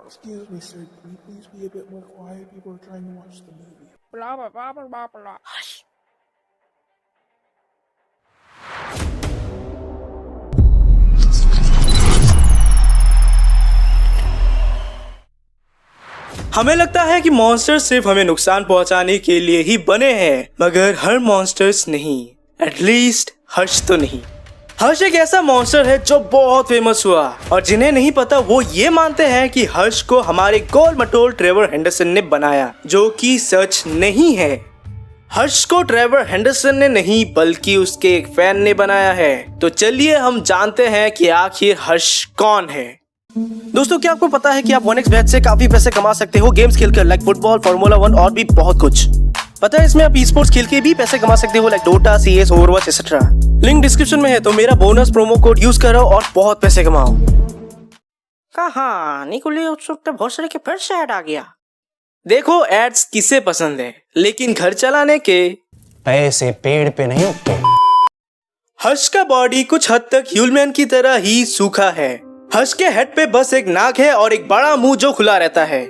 Excuse me, sir. Can you please be a bit more quiet? People are trying to watch the movie. Hush. हमें लगता है कि monsters सिर्फ हमें नुकसान पहुंचाने के लिए ही बने हैं, मगर हर मॉन्स्टर्स नहीं, एटलीस्ट हर्ष तो नहीं। हर्ष एक ऐसा मॉन्स्टर है जो बहुत फेमस हुआ और जिन्हें नहीं पता वो ये मानते हैं कि हर्ष को हमारे गोल मटोल ट्रेवर हेंडरसन ने बनाया, जो कि सच नहीं है। हर्ष को ट्रेवर हेंडरसन ने नहीं बल्कि उसके एक फैन ने बनाया है। तो चलिए हम जानते हैं कि आखिर हर्ष कौन है। दोस्तों, क्या आपको पता है कि आप 1xBet से काफी पैसे कमा सकते हो गेम्स खेलकर, लाइक फुटबॉल, फार्मूला 1 और भी बहुत कुछ। पता है इसमें आप ई-स्पोर्ट्स खेल के भी पैसे कमा सकते हो, like Dota, CS, Overwatch etcetera. Link description में है, तो मेरा बोनस प्रोमो कोड यूज करो और बहुत पैसे कमाओ। कहानी को ले उत्सुकता बहुत सारे के फिर से ऐड आ गया। देखो, एड्स किसे पसंद है, लेकिन घर चलाने के पैसे पेड़ पे नहीं उगते। हर्ष का बॉडी कुछ हद तक ह्यूमन की तरह ही सूखा है। हर्ष के हेड पे बस एक नाक है और एक बड़ा मुंह जो खुला रहता है।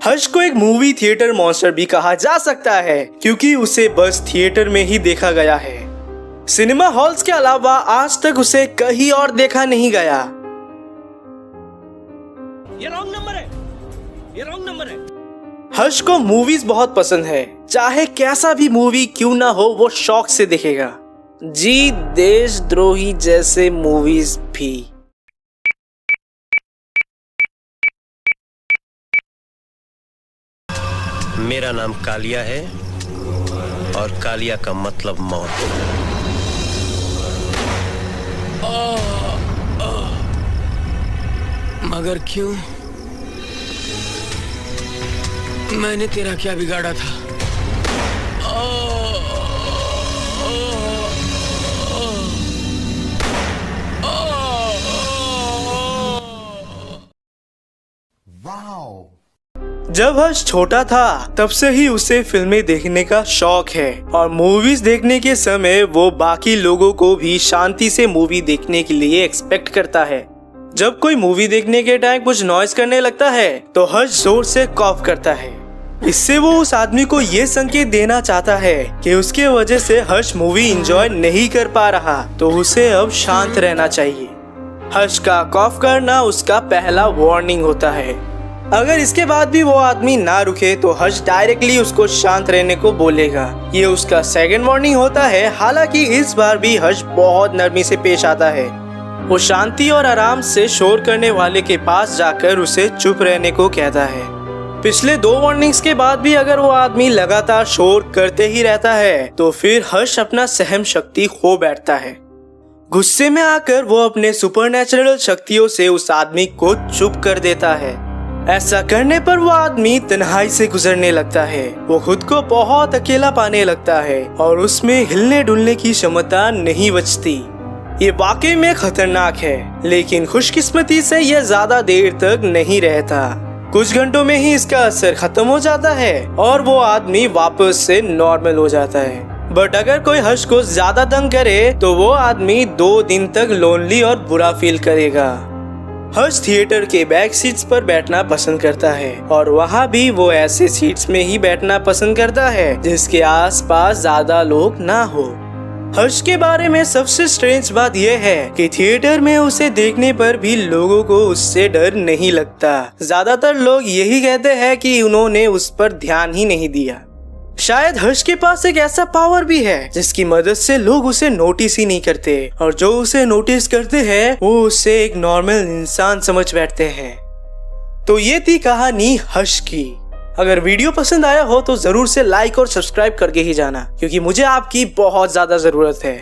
हर्ष को एक मूवी थिएटर मॉन्स्टर भी कहा जा सकता है, क्योंकि उसे बस थिएटर में ही देखा गया है। सिनेमा हॉल्स के अलावा आज तक उसे कहीं और देखा नहीं गया। ये रॉन्ग नंबर है। हर्ष को मूवीज बहुत पसंद है, चाहे कैसा भी मूवी क्यों ना हो वो शौक से देखेगा। जी, देशद्रोही जैसे मूवीज भी। मेरा नाम कालिया है और कालिया का मतलब मौत। मगर क्यों? मैंने तेरा क्या बिगाड़ा था? जब हर्ष छोटा था तब से ही उसे फिल्में देखने का शौक है और मूवीज देखने के समय वो बाकी लोगों को भी शांति से मूवी देखने के लिए एक्सपेक्ट करता है। जब कोई मूवी देखने के टाइम कुछ नॉइज करने लगता है तो हर्ष जोर से कॉफ करता है। इससे वो उस आदमी को ये संकेत देना चाहता है कि उसके वजह से हर्ष मूवी एंजॉय नहीं कर पा रहा, तो उसे अब शांत रहना चाहिए। हर्ष का कॉफ करना उसका पहला वार्निंग होता है। अगर इसके बाद भी वो आदमी ना रुके तो हर्ष डायरेक्टली उसको शांत रहने को बोलेगा। ये उसका सेकंड वार्निंग होता है। हालांकि इस बार भी हर्ष बहुत नरमी से पेश आता है। वो शांति और आराम से शोर करने वाले के पास जाकर उसे चुप रहने को कहता है। पिछले 2 वार्निंग्स के बाद भी अगर वो आदमी लगातार शोर करते ही रहता है तो फिर हर्ष अपना सहन शक्ति खो बैठता है। गुस्से में आकर वो अपने सुपरनैचुरल शक्तियों से उस आदमी को चुप कर देता है। ऐसा करने पर वो आदमी तन्हाई से गुजरने लगता है। वो खुद को बहुत अकेला पाने लगता है और उसमें हिलने डुलने की क्षमता नहीं बचती। ये वाकई में खतरनाक है, लेकिन खुशकिस्मती से यह ज्यादा देर तक नहीं रहता। कुछ घंटों में ही इसका असर खत्म हो जाता है और वो आदमी वापस से नॉर्मल हो जाता है। बट अगर कोई हर्ष को ज्यादा तंग करे तो वो आदमी 2 दिन तक लोनली और बुरा फील करेगा। हर्ष थिएटर के बैक सीट्स पर बैठना पसंद करता है और वहाँ भी वो ऐसे सीट्स में ही बैठना पसंद करता है जिसके आसपास ज्यादा लोग ना हो। हर्ष के बारे में सबसे स्ट्रेंज बात यह है कि थिएटर में उसे देखने पर भी लोगों को उससे डर नहीं लगता। ज्यादातर लोग यही कहते हैं कि उन्होंने उस पर ध्यान ही नहीं दिया। शायद हर्ष के पास एक ऐसा पावर भी है जिसकी मदद से लोग उसे नोटिस ही नहीं करते और जो उसे नोटिस करते हैं वो उसे एक नॉर्मल इंसान समझ बैठते हैं। तो ये थी कहानी हर्ष की। अगर वीडियो पसंद आया हो तो जरूर से लाइक और सब्सक्राइब करके ही जाना, क्योंकि मुझे आपकी बहुत ज्यादा जरूरत है।